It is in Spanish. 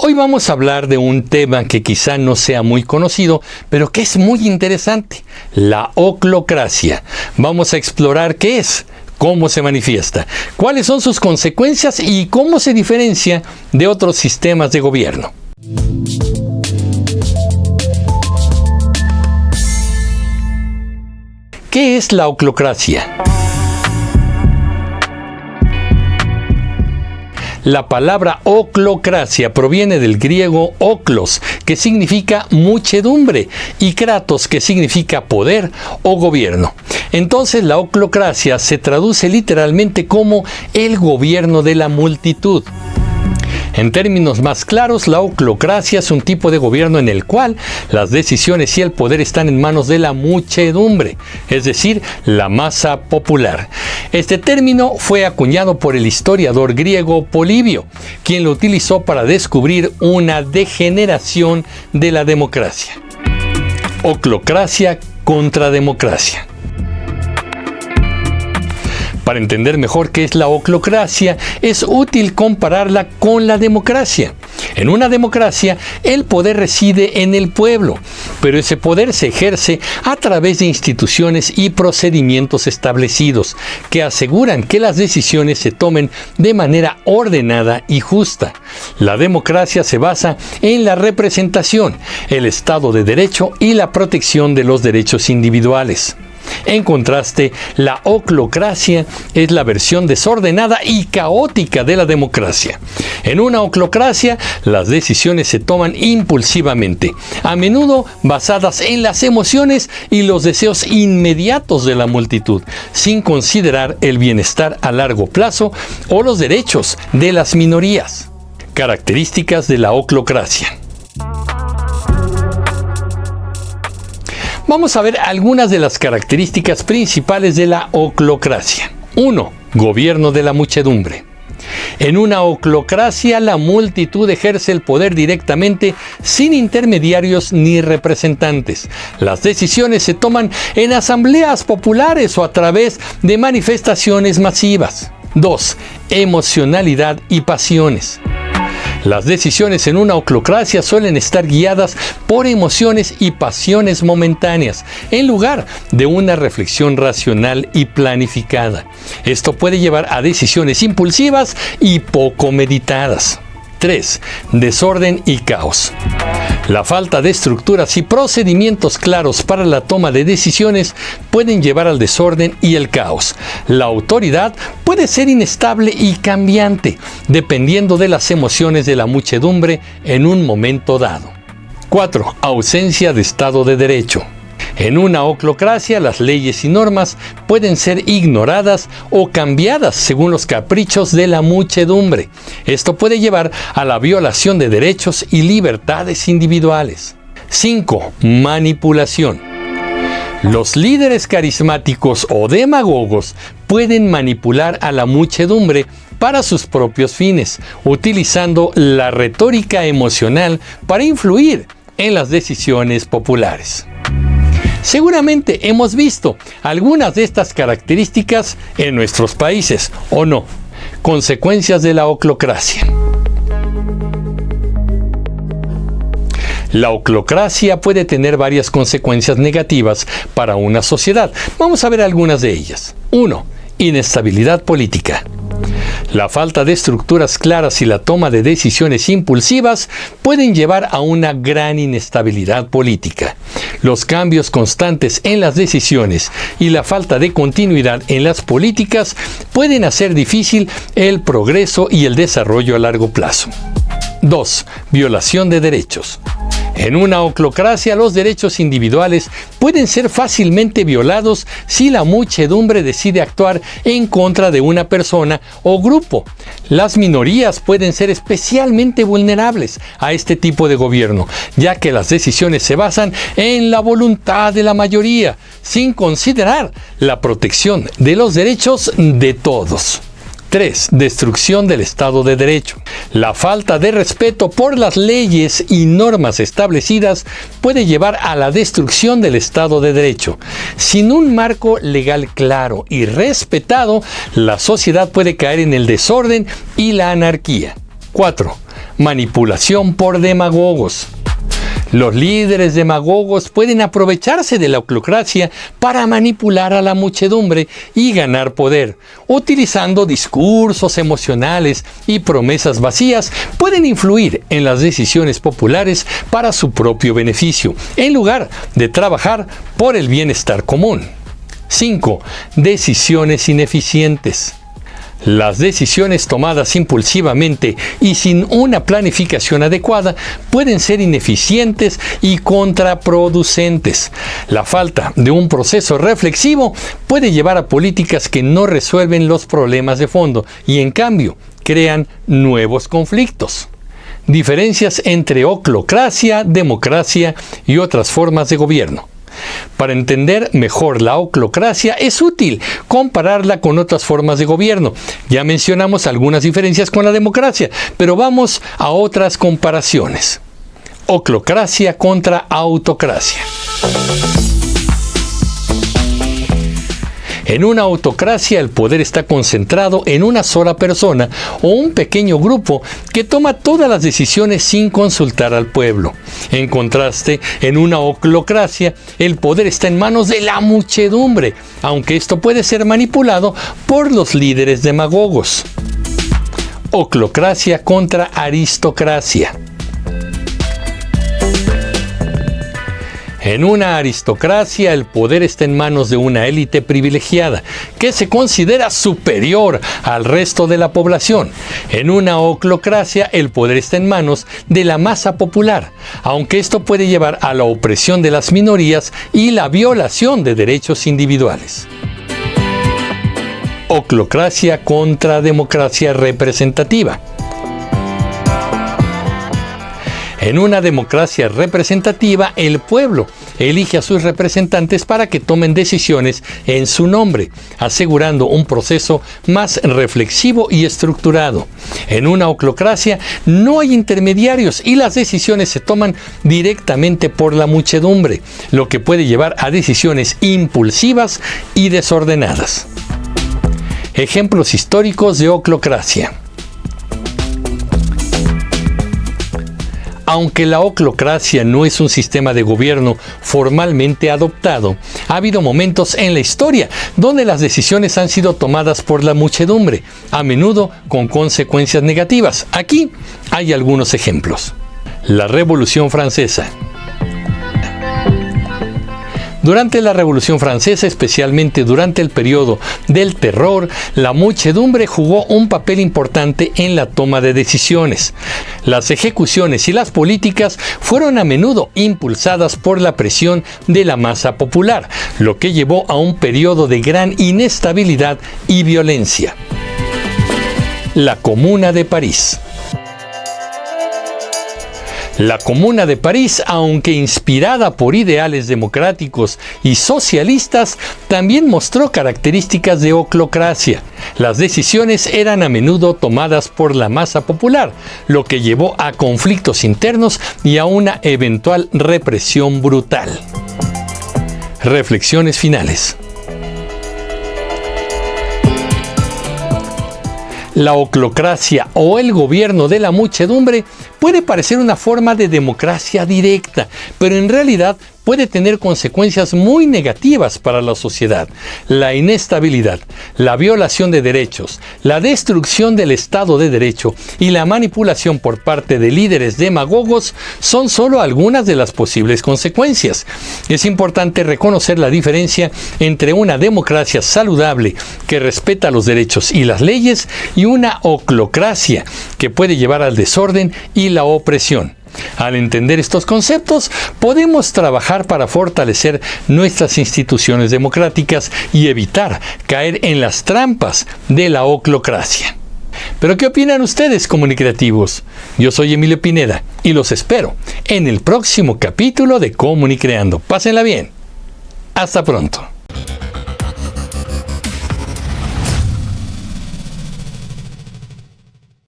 Hoy vamos a hablar de un tema que quizá no sea muy conocido, pero que es muy interesante, la oclocracia. Vamos a explorar qué es, cómo se manifiesta, cuáles son sus consecuencias y cómo se diferencia de otros sistemas de gobierno. ¿Qué es la oclocracia? La palabra oclocracia proviene del griego oklos, que significa muchedumbre, y kratos, que significa poder o gobierno. Entonces la oclocracia se traduce literalmente como el gobierno de la multitud. En términos más claros, la oclocracia es un tipo de gobierno en el cual las decisiones y el poder están en manos de la muchedumbre, es decir, la masa popular. Este término fue acuñado por el historiador griego Polibio, quien lo utilizó para descubrir una degeneración de la democracia. Oclocracia contra democracia. Para entender mejor qué es la oclocracia, es útil compararla con la democracia. En una democracia, el poder reside en el pueblo, pero ese poder se ejerce a través de instituciones y procedimientos establecidos, que aseguran que las decisiones se tomen de manera ordenada y justa. La democracia se basa en la representación, el Estado de Derecho y la protección de los derechos individuales. En contraste, la oclocracia es la versión desordenada y caótica de la democracia. En una oclocracia, las decisiones se toman impulsivamente, a menudo basadas en las emociones y los deseos inmediatos de la multitud, sin considerar el bienestar a largo plazo o los derechos de las minorías. Características de la oclocracia. Vamos a ver algunas de las características principales de la oclocracia. 1. Gobierno de la muchedumbre. En una oclocracia, la multitud ejerce el poder directamente sin intermediarios ni representantes. Las decisiones se toman en asambleas populares o a través de manifestaciones masivas. 2. Emocionalidad y pasiones. Las decisiones en una oclocracia suelen estar guiadas por emociones y pasiones momentáneas, en lugar de una reflexión racional y planificada. Esto puede llevar a decisiones impulsivas y poco meditadas. 3. Desorden y caos. La falta de estructuras y procedimientos claros para la toma de decisiones pueden llevar al desorden y el caos. La autoridad puede ser inestable y cambiante, dependiendo de las emociones de la muchedumbre en un momento dado. 4. Ausencia de Estado de Derecho. En una oclocracia, las leyes y normas pueden ser ignoradas o cambiadas según los caprichos de la muchedumbre. Esto puede llevar a la violación de derechos y libertades individuales. 5. Manipulación. Los líderes carismáticos o demagogos pueden manipular a la muchedumbre para sus propios fines, utilizando la retórica emocional para influir en las decisiones populares. Seguramente hemos visto algunas de estas características en nuestros países, ¿o no? Consecuencias de la oclocracia. La oclocracia puede tener varias consecuencias negativas para una sociedad. Vamos a ver algunas de ellas. 1. Inestabilidad política. La falta de estructuras claras y la toma de decisiones impulsivas pueden llevar a una gran inestabilidad política. Los cambios constantes en las decisiones y la falta de continuidad en las políticas pueden hacer difícil el progreso y el desarrollo a largo plazo. 2. Violación de derechos. En una oclocracia, los derechos individuales pueden ser fácilmente violados si la muchedumbre decide actuar en contra de una persona o grupo. Las minorías pueden ser especialmente vulnerables a este tipo de gobierno, ya que las decisiones se basan en la voluntad de la mayoría, sin considerar la protección de los derechos de todos. 3. Destrucción del Estado de Derecho. La falta de respeto por las leyes y normas establecidas puede llevar a la destrucción del Estado de Derecho. Sin un marco legal claro y respetado, la sociedad puede caer en el desorden y la anarquía. 4. Manipulación por demagogos. Los líderes demagogos pueden aprovecharse de la oclocracia para manipular a la muchedumbre y ganar poder. Utilizando discursos emocionales y promesas vacías, pueden influir en las decisiones populares para su propio beneficio, en lugar de trabajar por el bienestar común. 5. Decisiones ineficientes. Las decisiones tomadas impulsivamente y sin una planificación adecuada pueden ser ineficientes y contraproducentes. La falta de un proceso reflexivo puede llevar a políticas que no resuelven los problemas de fondo y, en cambio, crean nuevos conflictos. Diferencias entre oclocracia, democracia y otras formas de gobierno. Para entender mejor la oclocracia es útil compararla con otras formas de gobierno. Ya mencionamos algunas diferencias con la democracia, pero vamos a otras comparaciones. Oclocracia contra autocracia. En una autocracia, el poder está concentrado en una sola persona o un pequeño grupo que toma todas las decisiones sin consultar al pueblo. En contraste, en una oclocracia, el poder está en manos de la muchedumbre, aunque esto puede ser manipulado por los líderes demagogos. Oclocracia contra aristocracia. En una aristocracia, el poder está en manos de una élite privilegiada, que se considera superior al resto de la población. En una oclocracia, el poder está en manos de la masa popular, aunque esto puede llevar a la opresión de las minorías y la violación de derechos individuales. Oclocracia contra democracia representativa. En una democracia representativa, el pueblo elige a sus representantes para que tomen decisiones en su nombre, asegurando un proceso más reflexivo y estructurado. En una oclocracia no hay intermediarios y las decisiones se toman directamente por la muchedumbre, lo que puede llevar a decisiones impulsivas y desordenadas. Ejemplos históricos de oclocracia. Aunque la oclocracia no es un sistema de gobierno formalmente adoptado, ha habido momentos en la historia donde las decisiones han sido tomadas por la muchedumbre, a menudo con consecuencias negativas. Aquí hay algunos ejemplos. La Revolución Francesa. Durante la Revolución Francesa, especialmente durante el periodo del Terror, la muchedumbre jugó un papel importante en la toma de decisiones. Las ejecuciones y las políticas fueron a menudo impulsadas por la presión de la masa popular, lo que llevó a un periodo de gran inestabilidad y violencia. La Comuna de París. La Comuna de París, aunque inspirada por ideales democráticos y socialistas, también mostró características de oclocracia. Las decisiones eran a menudo tomadas por la masa popular, lo que llevó a conflictos internos y a una eventual represión brutal. Reflexiones finales. La oclocracia o el gobierno de la muchedumbre puede parecer una forma de democracia directa, pero en realidad puede tener consecuencias muy negativas para la sociedad. La inestabilidad, la violación de derechos, la destrucción del Estado de Derecho y la manipulación por parte de líderes demagogos son solo algunas de las posibles consecuencias. Es importante reconocer la diferencia entre una democracia saludable que respeta los derechos y las leyes y una oclocracia que puede llevar al desorden y la opresión. Al entender estos conceptos, podemos trabajar para fortalecer nuestras instituciones democráticas y evitar caer en las trampas de la oclocracia. ¿Pero qué opinan ustedes, comunicativos? Yo soy Emilio Pineda y los espero en el próximo capítulo de Comunicreando. Pásenla bien. Hasta pronto.